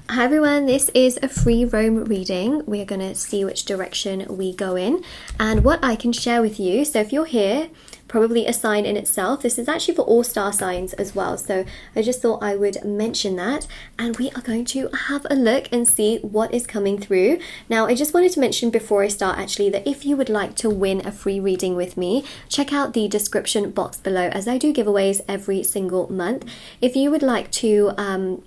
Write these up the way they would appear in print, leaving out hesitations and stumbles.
Hi everyone, this is a free roam reading. We're going to see which direction we go in and what I can share with you. So if you're here, probably a sign in itself. This is actually for all star signs as well. So I just thought I would mention that, and we are going to have a look and see what is coming through. Now, I just wanted to mention before I start actually that if you would like to win a free reading with me, check out the description box below, as I do giveaways every single month. If you would like to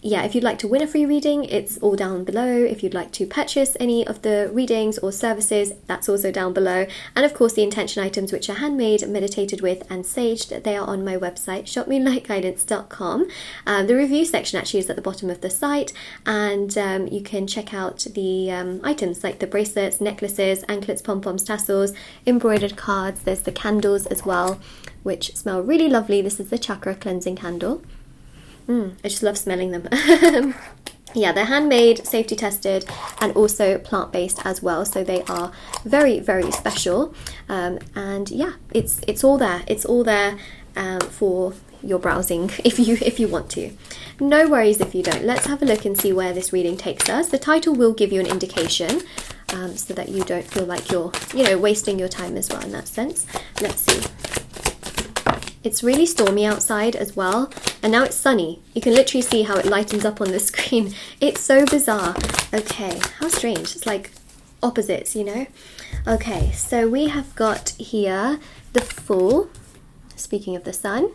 if you'd like to win a free reading, it's all down below. If you'd like to purchase any of the readings or services, that's also down below. And of course, the intention items, which are handmade, meditated with, and saged, they are on my website, shopmoonlightguidance.com. The review section actually is at the bottom of the site, and you can check out the items like the bracelets, necklaces, anklets, pom-poms, tassels, embroidered cards. There's the candles as well, which smell really lovely. This is the chakra cleansing candle. I just love smelling them. Yeah, they're handmade, safety tested, and also plant-based as well. So they are very, very special. And yeah, it's all there. It's all there for your browsing if you want to. No worries if you don't. Let's have a look and see where this reading takes us. The title will give you an indication, so that you don't feel like you're, wasting your time as well in that sense. Let's see. It's really stormy outside as well, and now it's sunny. You can literally see how it lightens up on the screen. It's so bizarre. Okay, how strange. It's like opposites, Okay, so we have got here the Fool, speaking of the sun.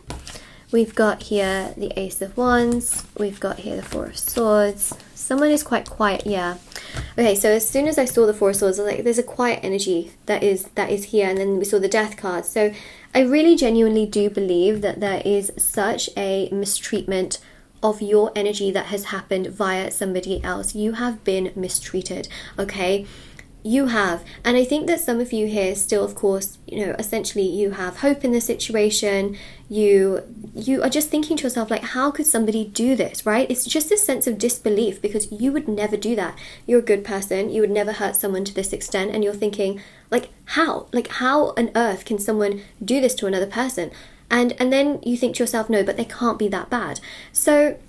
We've got here the Ace of Wands. We've got here the Four of Swords. Someone is quite quiet, yeah. Okay, so as soon as I saw the Four of Swords, I was like, there's a quiet energy that is here, and then we saw the Death card. So I really genuinely do believe that there is such a mistreatment of your energy that has happened via somebody else. You have been mistreated, okay? You have. And I think that some of you here still, of course, essentially you have hope in the situation. You are just thinking to yourself, like, how could somebody do this, right? It's just a sense of disbelief, because you would never do that. You're a good person. You would never hurt someone to this extent. And you're thinking, like, how? Like, how on earth can someone do this to another person? And then you think to yourself, no, but they can't be that bad. So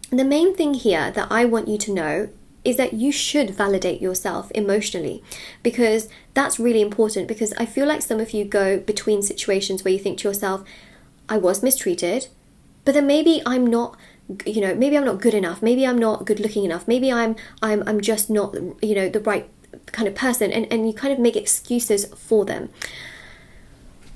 the main thing here that I want you to know is that you should validate yourself emotionally, because that's really important. Because I feel like some of you go between situations where you think to yourself, I was mistreated, but then maybe I'm not, maybe I'm not good enough. Maybe I'm not good looking enough. Maybe I'm just not, the right kind of person. And you kind of make excuses for them.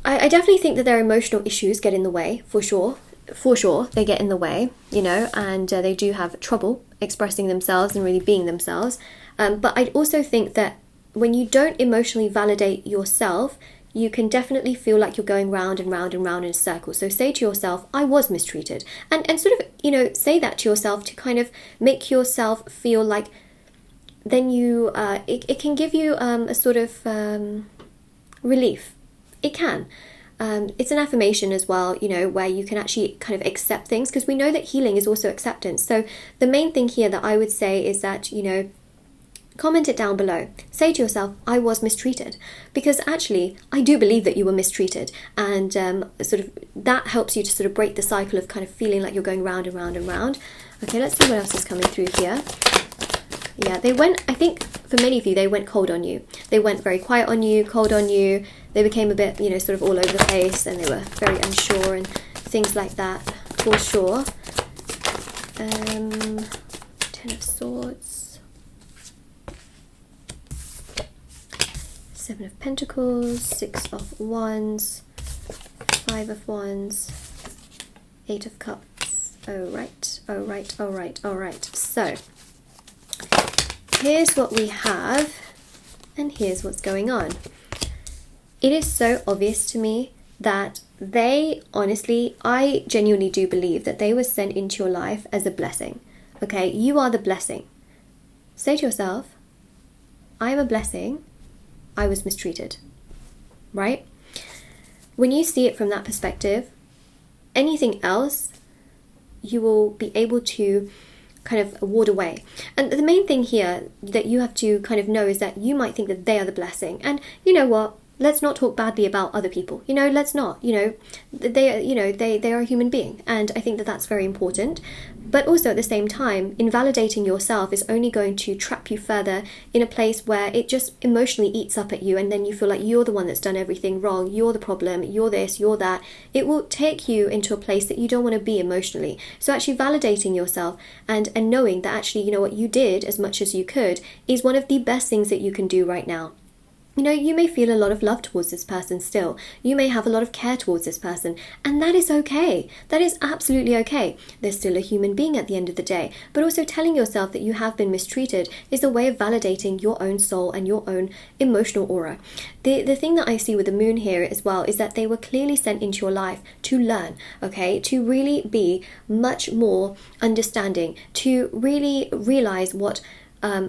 I definitely think that their emotional issues get in the way, for sure. For sure, they get in the way, and they do have trouble expressing themselves and really being themselves. But I also think that when you don't emotionally validate yourself, you can definitely feel like you're going round and round and round in a circle. So say to yourself, I was mistreated. And sort of, say that to yourself to kind of make yourself feel like then you, it can give you a sort of relief. It can. It's an affirmation as well, where you can actually kind of accept things, because we know that healing is also acceptance. So the main thing here that I would say is that, comment it down below. Say to yourself, I was mistreated, because actually I do believe that you were mistreated, and sort of that helps you to sort of break the cycle of kind of feeling like you're going round and round and round. Okay, let's see what else is coming through here. Yeah, they went, I think for many of you, they went cold on you. They went very quiet on you, cold on you. They became a bit, sort of all over the place, and they were very unsure and things like that, for sure. 10 of Swords. 7 of Pentacles, 6 of Wands, 5 of Wands, 8 of Cups. All right. So here's what we have, and here's what's going on. It is so obvious to me that they, honestly, I genuinely do believe that they were sent into your life as a blessing. Okay, you are the blessing. Say to yourself, I am a blessing. I was mistreated. Right? When you see it from that perspective, anything else, you will be able to kind of ward away. And the main thing here that you have to kind of know is that you might think that they are the blessing. And you know what? let's not talk badly about other people. Let's not. They are a human being, and I think that that's very important. But also at the same time, invalidating yourself is only going to trap you further in a place where it just emotionally eats up at you, and then you feel like you're the one that's done everything wrong, you're the problem, you're this, you're that. It will take you into a place that you don't want to be emotionally. So actually validating yourself and knowing that actually, what you did as much as you could is one of the best things that you can do right now. You may feel a lot of love towards this person still. You may have a lot of care towards this person, and that is okay. That is absolutely okay. They're still a human being at the end of the day. But also telling yourself that you have been mistreated is a way of validating your own soul and your own emotional aura. The thing that I see with the moon here as well is that they were clearly sent into your life to learn, okay? To really be much more understanding, to really realize what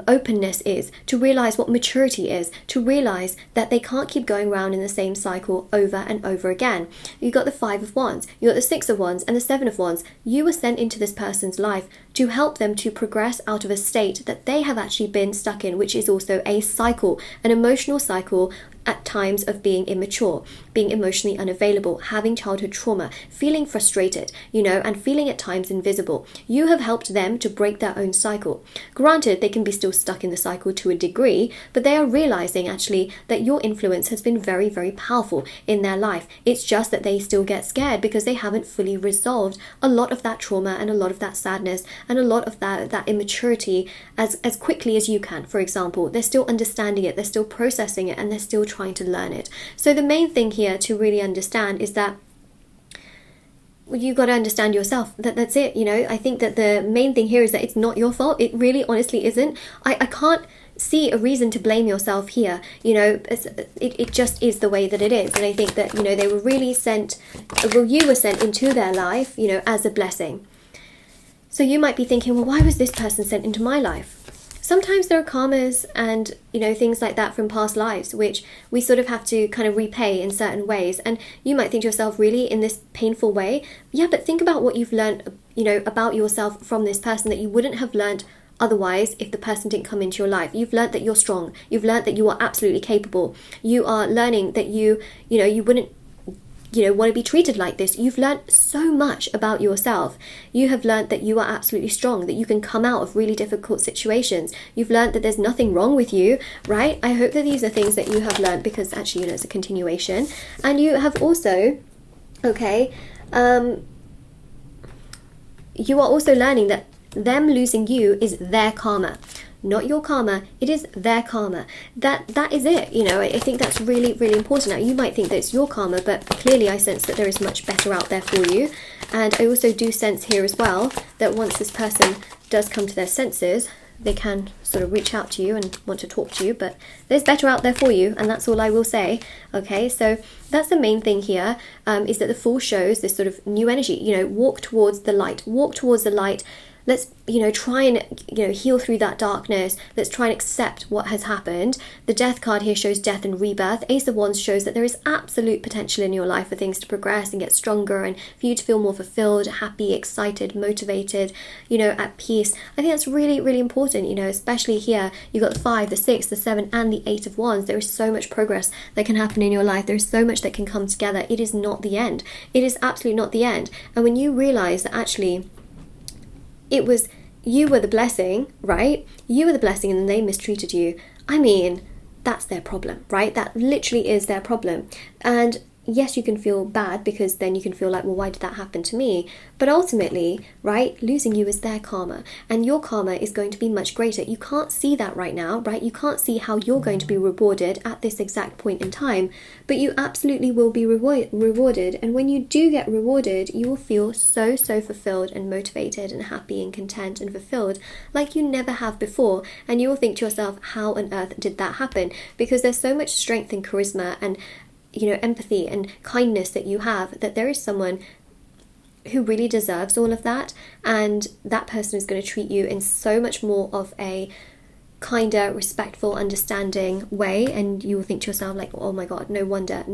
openness is, to realize what maturity is, to realize that they can't keep going around in the same cycle over and over again. You got the 5 of Wands, you got the 6 of Wands, and the 7 of Wands. You were sent into this person's life to help them to progress out of a state that they have actually been stuck in, which is also a cycle, an emotional cycle at times of being immature, being emotionally unavailable, having childhood trauma, feeling frustrated, and feeling at times invisible. You have helped them to break their own cycle. Granted, they can be still stuck in the cycle to a degree, but they are realizing actually that your influence has been very, very powerful in their life. It's just that they still get scared because they haven't fully resolved a lot of that trauma and a lot of that sadness and a lot of that immaturity as quickly as you can. For example, they're still understanding it, they're still processing it, and they're still trying to learn it. So the main thing here to really understand is that you got to understand yourself. That's it. I think that the main thing here is that it's not your fault. It really honestly isn't. I can't see a reason to blame yourself here. It just is the way that it is. And I think that they were really you were sent into their life as a blessing. So you might be thinking, well, why was this person sent into my life? Sometimes there are karmas and, things like that from past lives, which we sort of have to kind of repay in certain ways. And you might think to yourself, really, in this painful way? Yeah, but think about what you've learned, about yourself from this person that you wouldn't have learned otherwise if the person didn't come into your life. You've learned that you're strong. You've learned that you are absolutely capable. You are learning that you wouldn't want to be treated like this. You've learned so much about yourself. You have learned that you are absolutely strong, that you can come out of really difficult situations. You've learned that there's nothing wrong with you, right? I hope that these are things that you have learned because actually, it's a continuation. And you have also, you are also learning that them losing you is their karma. Not your karma, it is their karma. That is it. I think that's really, really important. Now, you might think that it's your karma, but clearly I sense that there is much better out there for you. And I also do sense here as well that once this person does come to their senses, they can sort of reach out to you and want to talk to you, but there's better out there for you, and that's all I will say. Okay, so that's the main thing here, is that the Fool shows this sort of new energy. Walk towards the light. Walk towards the light. Let's, try and, heal through that darkness. Let's try and accept what has happened. The Death card here shows death and rebirth. Ace of Wands shows that there is absolute potential in your life for things to progress and get stronger and for you to feel more fulfilled, happy, excited, motivated, at peace. I think that's really, really important, especially here. You've got the 5, the 6, the 7, and the 8 of Wands. There is so much progress that can happen in your life. There is so much that can come together. It is not the end. It is absolutely not the end. And when you realize that actually you were the blessing, right? You were the blessing and then they mistreated you. I mean, that's their problem, right? That literally is their problem. And yes, you can feel bad because then you can feel like, well, why did that happen to me? But ultimately, right, losing you is their karma, and your karma is going to be much greater. You can't see that right now, right? You can't see how you're going to be rewarded at this exact point in time, but you absolutely will be rewarded. And when you do get rewarded, you will feel so, so fulfilled and motivated and happy and content and fulfilled like you never have before. And you will think to yourself, how on earth did that happen? Because there's so much strength and charisma and empathy and kindness that you have, that there is someone who really deserves all of that, and that person is going to treat you in so much more of a kinder, respectful, understanding way, and you will think to yourself like, oh my god, no wonder.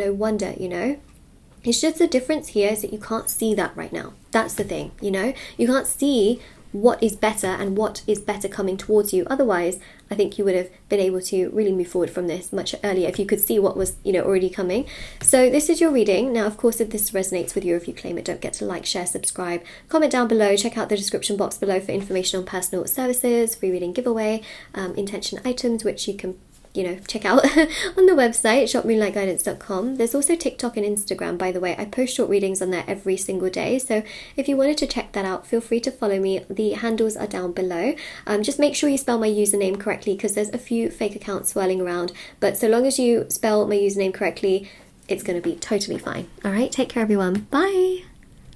It's just the difference here is that you can't see that right now. That's the thing, you can't see what is better and what is better coming towards you. Otherwise, I think you would have been able to really move forward from this much earlier if you could see what was, you know, already coming. So this is your reading. Now, of course, if this resonates with you, if you claim it, don't forget to like, share, subscribe, comment down below, check out the description box below for information on personal services, free reading giveaway, intention items, which you can, you know, check out on the website shopmoonlightguidance.com. There's also TikTok and Instagram, by the way. I post short readings on there every single day, so if you wanted to check that out, feel free to follow me. The handles are down below. Just make sure you spell my username correctly, because there's a few fake accounts swirling around, but so long as you spell my username correctly, it's going to be totally fine. All right, take care everyone. Bye.